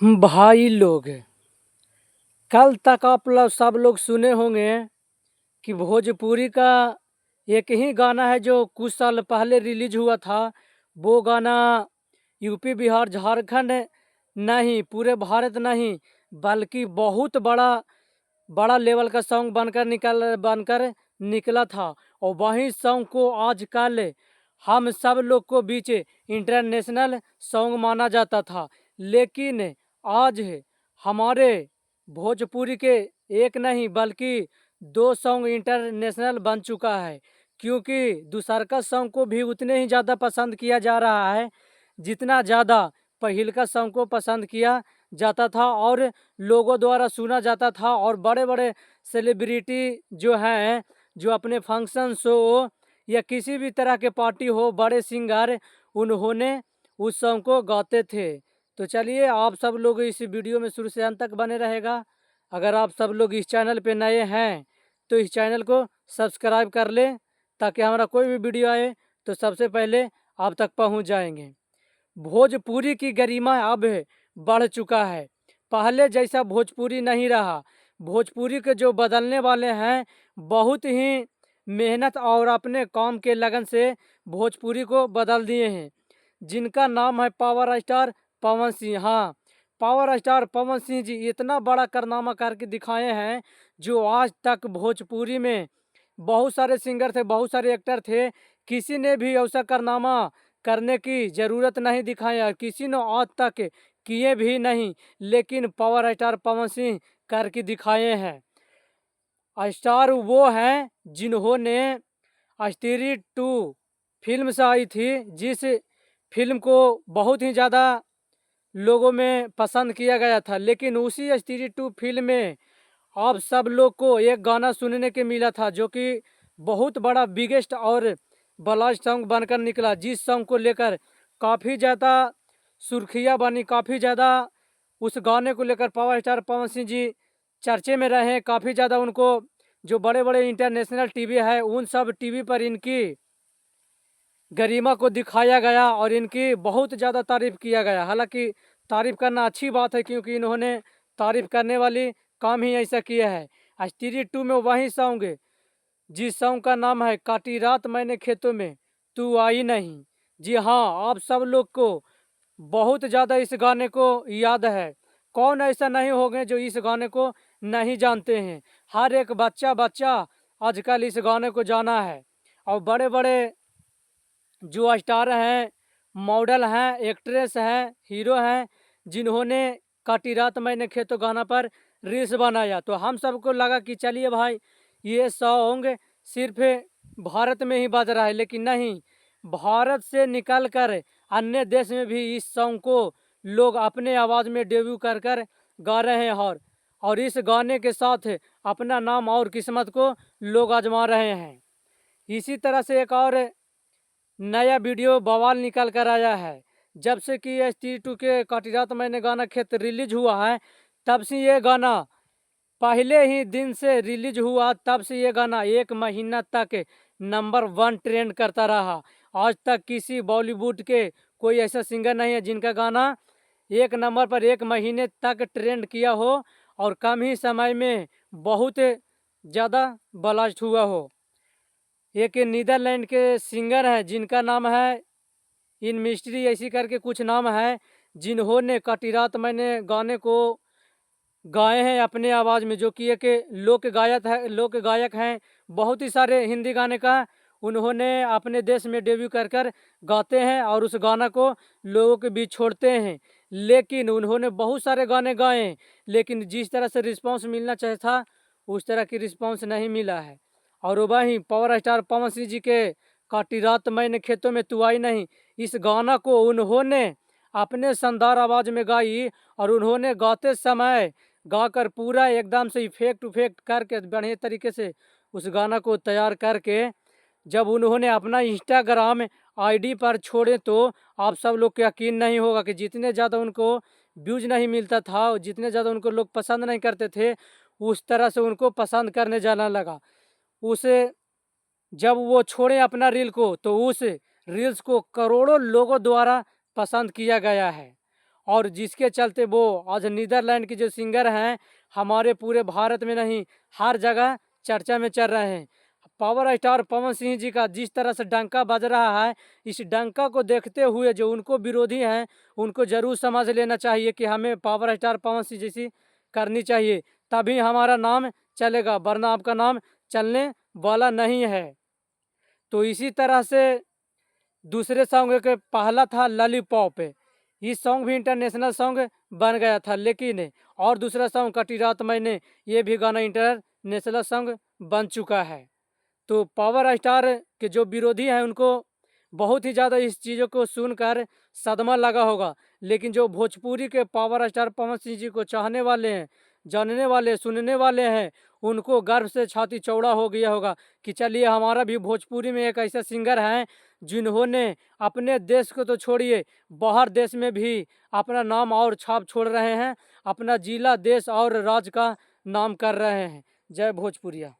भाई लोग, कल तक आप लोग सब लोग सुने होंगे कि भोजपुरी का एक ही गाना है जो कुछ साल पहले रिलीज हुआ था। वो गाना यूपी बिहार झारखंड नहीं, पूरे भारत नहीं, बल्कि बहुत बड़ा बड़ा लेवल का सॉन्ग बनकर निकला था। और वही सॉन्ग को आजकल हम सब लोग को बीच इंटरनेशनल सॉन्ग माना जाता था। लेकिन आज हमारे भोजपुरी के एक नहीं बल्कि दो सॉन्ग इंटरनेशनल बन चुका है, क्योंकि दूसरका सॉन्ग को भी उतने ही ज़्यादा पसंद किया जा रहा है जितना ज़्यादा पहिलका सॉन्ग को पसंद किया जाता था और लोगों द्वारा सुना जाता था। और बड़े बड़े सेलिब्रिटी जो हैं, जो अपने फंक्शन शो या किसी भी तरह के पार्टी हो, बड़े सिंगर उन्होंने उस सॉन्ग को गाते थे। तो चलिए, आप सब लोग इस वीडियो में शुरू से अंत तक बने रहेगा। अगर आप सब लोग इस चैनल पे नए हैं तो इस चैनल को सब्सक्राइब कर लें, ताकि हमारा कोई भी वीडियो आए तो सबसे पहले आप तक पहुंच जाएंगे। भोजपुरी की गरिमा अब बढ़ चुका है, पहले जैसा भोजपुरी नहीं रहा। भोजपुरी के जो बदलने वाले हैं, बहुत ही मेहनत और अपने काम के लगन से भोजपुरी को बदल दिए हैं, जिनका नाम है पावर स्टार पवन सिंह। हाँ, पावर स्टार पवन सिंह जी इतना बड़ा कारनामा करके दिखाए हैं, जो आज तक भोजपुरी में बहुत सारे सिंगर थे, बहुत सारे एक्टर थे, किसी ने भी ऐसा कारनामा करने की ज़रूरत नहीं दिखाया, किसी ने आज तक किए भी नहीं। लेकिन पावर स्टार पवन सिंह करके दिखाए हैं। स्टार वो हैं जिन्होंने स्त्री 2 फिल्म से आई थी, जिस फिल्म को बहुत ही ज़्यादा लोगों में पसंद किया गया था। लेकिन उसी स्त्री 2 फिल्म में आप सब लोग को एक गाना सुनने के मिला था, जो कि बहुत बड़ा बिगेस्ट और ब्लास्ट सॉन्ग बनकर निकला, जिस सॉन्ग को लेकर काफ़ी ज़्यादा सुर्खियाँ बनी, काफ़ी ज़्यादा उस गाने को लेकर पावर स्टार पवन सिंह जी चर्चे में रहे। काफ़ी ज़्यादा उनको जो बड़े बड़े इंटरनेशनल टीवी है, उन सब टीवी पर इनकी गरिमा को दिखाया गया और इनकी बहुत ज़्यादा तारीफ़ किया गया। हालांकि तारीफ़ करना अच्छी बात है, क्योंकि इन्होंने तारीफ़ करने वाली काम ही ऐसा किया है। स्त्री 2 में वही सॉन्ग, जिस सॉन्ग का नाम है काटी रात मैंने खेतों में तू आई नहीं। जी हाँ, आप सब लोग को बहुत ज़्यादा इस गाने को याद है। कौन ऐसा नहीं होंगे जो इस गाने को नहीं जानते हैं। हर एक बच्चा बच्चा आजकल इस गाने को जाना है। और बड़े बड़े जो स्टार हैं, मॉडल हैं, एक्ट्रेस हैं, हीरो हैं, जिन्होंने काटी रात मैंने खेतों गाना पर रील्स बनाया, तो हम सबको लगा कि चलिए भाई, ये सॉन्ग सिर्फ भारत में ही बज रहा है। लेकिन नहीं, भारत से निकल कर अन्य देश में भी इस सॉन्ग को लोग अपने आवाज़ में डेब्यू कर कर गा रहे हैं। और इस गाने के साथ अपना नाम और किस्मत को लोग आजमा रहे हैं। इसी तरह से एक और नया वीडियो बवाल निकल कर आया है। जब से कि स्त्री 2 के काटी रात मैंने गाना खेत रिलीज हुआ है, तब से ये गाना पहले ही दिन से रिलीज हुआ, तब से ये गाना 1 महीना तक नंबर 1 ट्रेंड करता रहा। आज तक किसी बॉलीवुड के कोई ऐसा सिंगर नहीं है जिनका गाना 1 नंबर पर 1 महीने तक ट्रेंड किया हो और कम ही समय में बहुत ज़्यादा ब्लास्ट हुआ हो। एक नीदरलैंड के सिंगर हैं, जिनका नाम है इन मिस्ट्री ऐसी करके कुछ नाम है, जिन्होंने काटी रात मैंने गाने को गाए हैं अपने आवाज़ में, जो कि एक लोक गायक हैं। बहुत ही सारे हिंदी गाने का उन्होंने अपने देश में डेब्यू कर कर गाते हैं और उस गाना को लोगों के बीच छोड़ते हैं। लेकिन उन्होंने बहुत सारे गाने गाए हैं, लेकिन जिस तरह से रिस्पांस मिलना चाहिए था, उस तरह की रिस्पांस नहीं मिला है। और वहीं पावर स्टार पवन सिंह जी के काटी रात मैंने खेतों में तू आई नहीं, इस गाना को उन्होंने अपने शानदार आवाज़ में गाई। और उन्होंने गाते समय गाकर पूरा एकदम से इफेक्ट उफेक्ट करके बढ़िया तरीके से उस गाना को तैयार करके जब उन्होंने अपना इंस्टाग्राम आईडी पर छोड़े, तो आप सब लोग को यकीन नहीं होगा कि जितने ज़्यादा उनको व्यूज नहीं मिलता था, जितने ज़्यादा उनको लोग पसंद नहीं करते थे, उस तरह से उनको पसंद करने जाना लगा। उसे जब वो छोड़े अपना रील को, तो उस रील्स को करोड़ों लोगों द्वारा पसंद किया गया है। और जिसके चलते वो आज नीदरलैंड के जो सिंगर हैं हमारे पूरे भारत में नहीं हर जगह चर्चा में चल रहे हैं। पावर स्टार पवन सिंह जी का जिस तरह से डंका बज रहा है, इस डंका को देखते हुए जो उनको विरोधी हैं उनको जरूर समझ लेना चाहिए कि हमें पावर स्टार पवन सिंह जैसी करनी चाहिए, तभी हमारा नाम चलेगा, वरना आपका नाम चलने वाला नहीं है। तो इसी तरह से दूसरे सॉन्ग के पहला था लॉलीपॉप, इस सॉन्ग भी इंटरनेशनल सॉन्ग बन गया था, लेकिन और दूसरा सॉन्ग कटी रात मैंने, ये भी गाना इंटरनेशनल सॉन्ग बन चुका है। तो पावर स्टार के जो विरोधी हैं उनको बहुत ही ज़्यादा इस चीज़ों को सुनकर सदमा लगा होगा, लेकिन जो भोजपुरी के पावर स्टार पवन सिंह जी को चाहने वाले हैं, जानने वाले, सुनने वाले हैं, उनको गर्व से छाती चौड़ा हो गया होगा कि चलिए हमारा भी भोजपुरी में एक ऐसा सिंगर हैं जिन्होंने अपने देश को तो छोड़िए बाहर देश में भी अपना नाम और छाप छोड़ रहे हैं, अपना जिला, देश और राज्य का नाम कर रहे हैं। जय भोजपुरिया।